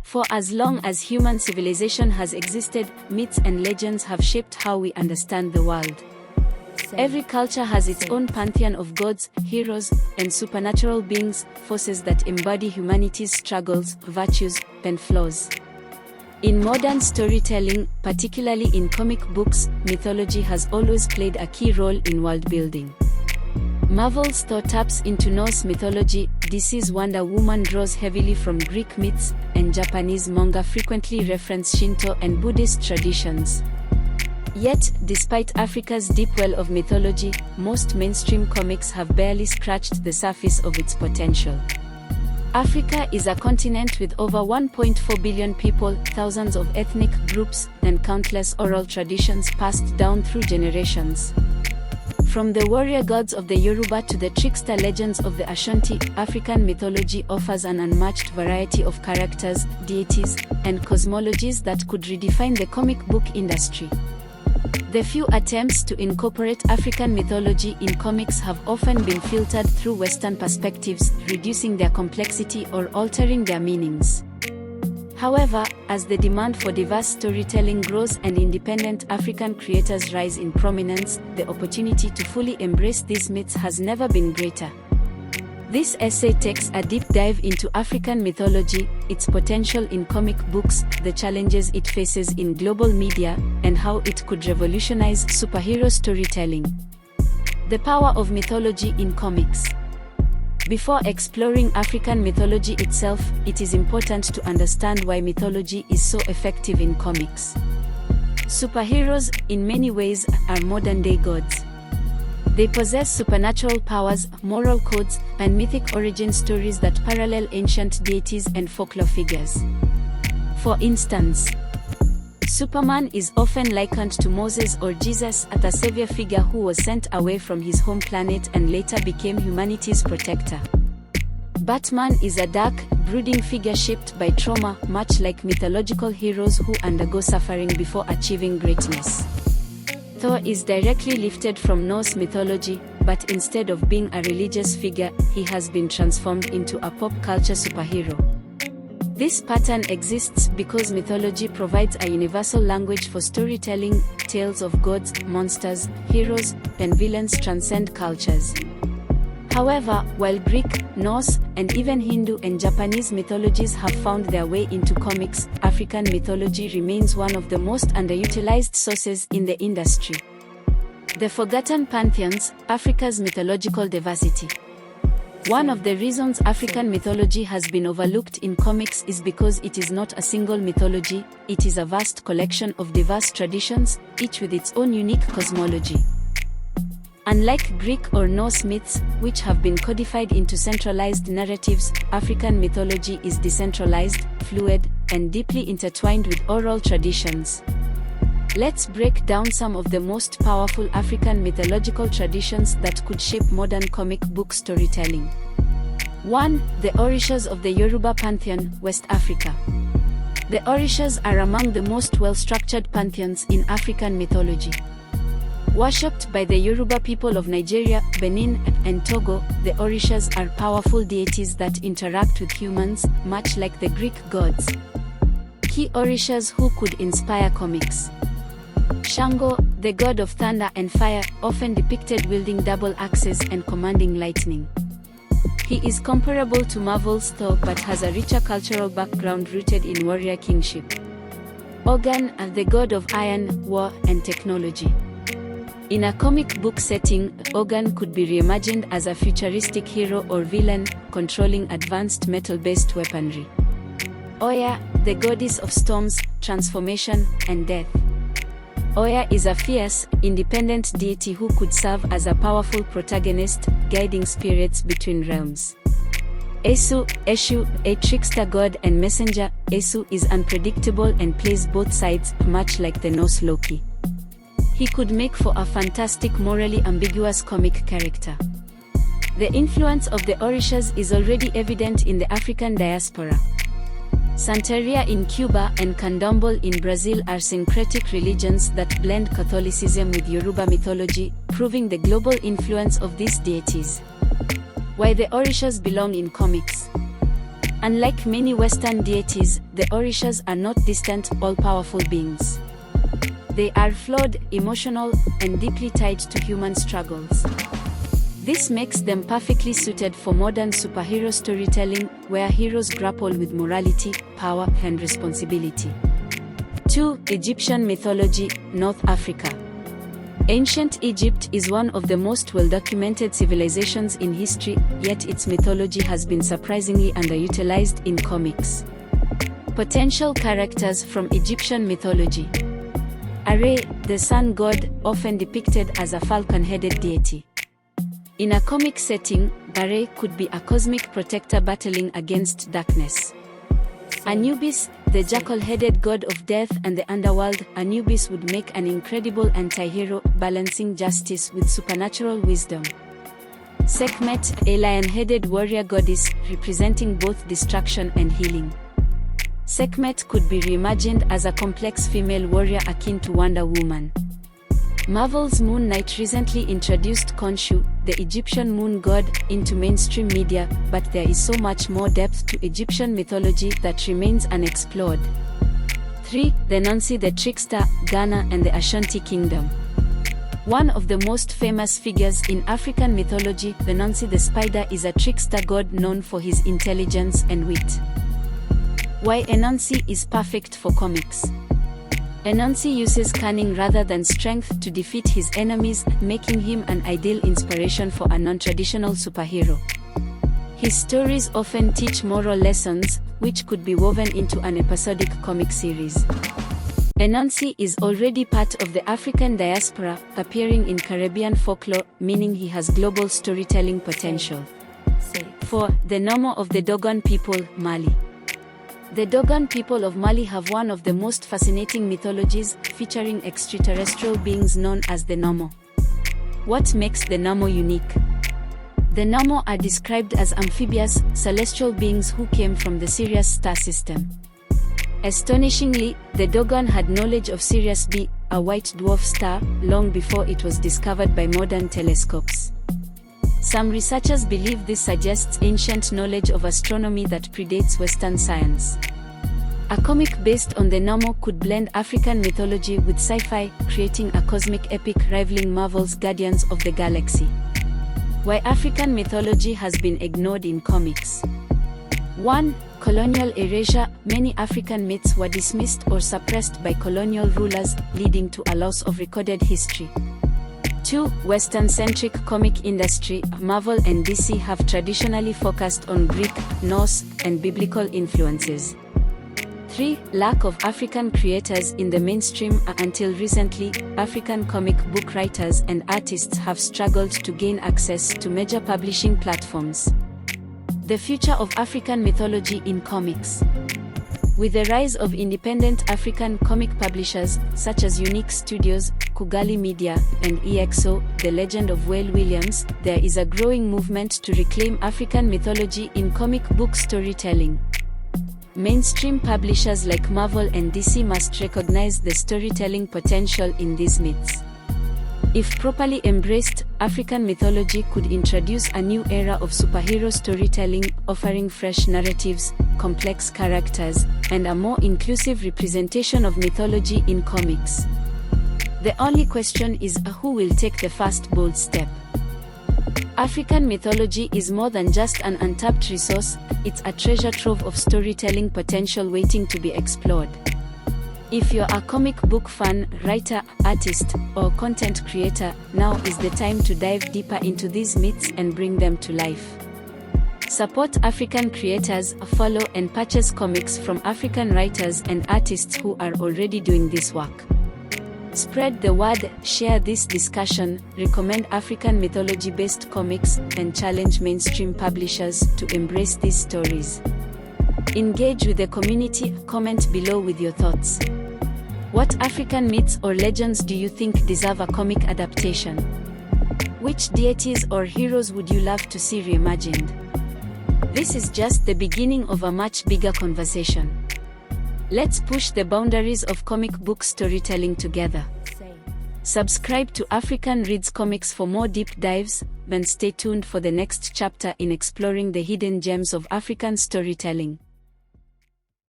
For as long as human civilization has existed, myths and legends have shaped how we understand the world. Every culture has its own pantheon of gods, heroes, and supernatural beings, forces that embody humanity's struggles, virtues, and flaws. In modern storytelling, particularly in comic books, mythology has always played a key role in world-building. Marvel's Thor taps into Norse mythology, DC's Wonder Woman draws heavily from Greek myths, and Japanese manga frequently reference Shinto and Buddhist traditions. Yet, despite Africa's deep well of mythology, most mainstream comics have barely scratched the surface of its potential. Africa is a continent with over 1.4 billion people, thousands of ethnic groups, and countless oral traditions passed down through generations. From the warrior gods of the Yoruba to the trickster legends of the Ashanti, African mythology offers an unmatched variety of characters, deities, and cosmologies that could redefine the comic book industry. The few attempts to incorporate African mythology in comics have often been filtered through Western perspectives, reducing their complexity or altering their meanings. However, as the demand for diverse storytelling grows and independent African creators rise in prominence, the opportunity to fully embrace these myths has never been greater. This essay takes a deep dive into African mythology, its potential in comic books, the challenges it faces in global media, and how it could revolutionize superhero storytelling. The power of mythology in comics. Before exploring African mythology itself, it is important to understand why mythology is so effective in comics. Superheroes, in many ways, are modern-day gods. They possess supernatural powers, moral codes, and mythic origin stories that parallel ancient deities and folklore figures. For instance, Superman is often likened to Moses or Jesus, a savior figure who was sent away from his home planet and later became humanity's protector. Batman is a dark, brooding figure shaped by trauma, much like mythological heroes who undergo suffering before achieving greatness. Thor is directly lifted from Norse mythology, but instead of being a religious figure, he has been transformed into a pop culture superhero. This pattern exists because mythology provides a universal language for storytelling. Tales of gods, monsters, heroes, and villains transcend cultures. However, while Greek, Norse, and even Hindu and Japanese mythologies have found their way into comics, African mythology remains one of the most underutilized sources in the industry. The Forgotten Pantheons, Africa's mythological diversity. One of the reasons African mythology has been overlooked in comics is because it is not a single mythology, it is a vast collection of diverse traditions, each with its own unique cosmology. Unlike Greek or Norse myths, which have been codified into centralized narratives, African mythology is decentralized, fluid, and deeply intertwined with oral traditions. Let's break down some of the most powerful African mythological traditions that could shape modern comic book storytelling. 1. The Orishas of the Yoruba Pantheon, West Africa. The Orishas are among the most well-structured pantheons in African mythology. Worshipped by the Yoruba people of Nigeria, Benin, and Togo, the Orishas are powerful deities that interact with humans, much like the Greek gods. Key Orishas who could inspire comics. Shango, the god of thunder and fire, often depicted wielding double axes and commanding lightning. He is comparable to Marvel's Thor but has a richer cultural background rooted in warrior kingship. Dogon, the god of iron, war, and technology. In a comic book setting, Dogon could be reimagined as a futuristic hero or villain, controlling advanced metal-based weaponry. Oya, the goddess of storms, transformation, and death. Oya is a fierce, independent deity who could serve as a powerful protagonist, guiding spirits between realms. Eshu, a trickster god and messenger, Eshu is unpredictable and plays both sides, much like the Norse Loki. He could make for a fantastic morally ambiguous comic character. The influence of the Orishas is already evident in the African diaspora. Santeria in Cuba and Candomblé in Brazil are syncretic religions that blend Catholicism with Yoruba mythology, proving the global influence of these deities. Why the Orishas belong in comics. Unlike many Western deities, the Orishas are not distant, all-powerful beings. They are flawed, emotional, and deeply tied to human struggles. This makes them perfectly suited for modern superhero storytelling, where heroes grapple with morality, power, and responsibility. 2. Egyptian mythology, North Africa. Ancient Egypt is one of the most well-documented civilizations in history, yet its mythology has been surprisingly underutilized in comics. Potential characters from Egyptian mythology. Are, the sun god, often depicted as a falcon-headed deity. In a comic setting, Are could be a cosmic protector battling against darkness. Anubis, the jackal-headed god of death and the underworld, Anubis would make an incredible anti-hero, balancing justice with supernatural wisdom. Sekhmet, a lion-headed warrior goddess, representing both destruction and healing. Sekhmet could be reimagined as a complex female warrior akin to Wonder Woman. Marvel's Moon Knight recently introduced Khonshu, the Egyptian moon god, into mainstream media, but there is so much more depth to Egyptian mythology that remains unexplored. 3. The Anansi, the trickster, Ghana and the Ashanti Kingdom. One of the most famous figures in African mythology, the Anansi the spider is a trickster god known for his intelligence and wit. Why Anansi is perfect for comics. Anansi uses cunning rather than strength to defeat his enemies, making him an ideal inspiration for a non-traditional superhero. His stories often teach moral lessons, which could be woven into an episodic comic series. Anansi is already part of the African diaspora, appearing in Caribbean folklore, meaning he has global storytelling potential. 4. The Nommo of the Dogon people, Mali. The Dogon people of Mali have one of the most fascinating mythologies, featuring extraterrestrial beings known as the Nommo. What makes the Nommo unique? The Nommo are described as amphibious, celestial beings who came from the Sirius star system. Astonishingly, the Dogon had knowledge of Sirius B, a white dwarf star, long before it was discovered by modern telescopes. Some researchers believe this suggests ancient knowledge of astronomy that predates Western science. A comic based on the Nommo could blend African mythology with sci-fi, creating a cosmic epic rivaling Marvel's Guardians of the Galaxy. Why African mythology has been ignored in comics. 1. Colonial erasure. Many African myths were dismissed or suppressed by colonial rulers, leading to a loss of recorded history. 2. Western-centric comic industry. Marvel and DC have traditionally focused on Greek, Norse, and biblical influences. 3. Lack of African creators in the mainstream. Until recently, African comic book writers and artists have struggled to gain access to major publishing platforms. The future of African mythology in comics. With the rise of independent African comic publishers, such as Unique Studios, Kugali Media, and EXO, The Legend of Whale Williams, there is a growing movement to reclaim African mythology in comic book storytelling. Mainstream publishers like Marvel and DC must recognize the storytelling potential in these myths. If properly embraced, African mythology could introduce a new era of superhero storytelling, offering fresh narratives, complex characters, and a more inclusive representation of mythology in comics. The only question is who will take the first bold step. African mythology is more than just an untapped resource, it's a treasure trove of storytelling potential waiting to be explored. If you're a comic book fan, writer, artist, or content creator, now is the time to dive deeper into these myths and bring them to life. Support African creators, follow and purchase comics from African writers and artists who are already doing this work. Spread the word, share this discussion, recommend African mythology-based comics, and challenge mainstream publishers to embrace these stories. Engage with the community, comment below with your thoughts. What African myths or legends do you think deserve a comic adaptation? Which deities or heroes would you love to see reimagined? This is just the beginning of a much bigger conversation. Let's push the boundaries of comic book storytelling together. Subscribe to African Reads Comics for more deep dives, and stay tuned for the next chapter in exploring the hidden gems of African storytelling.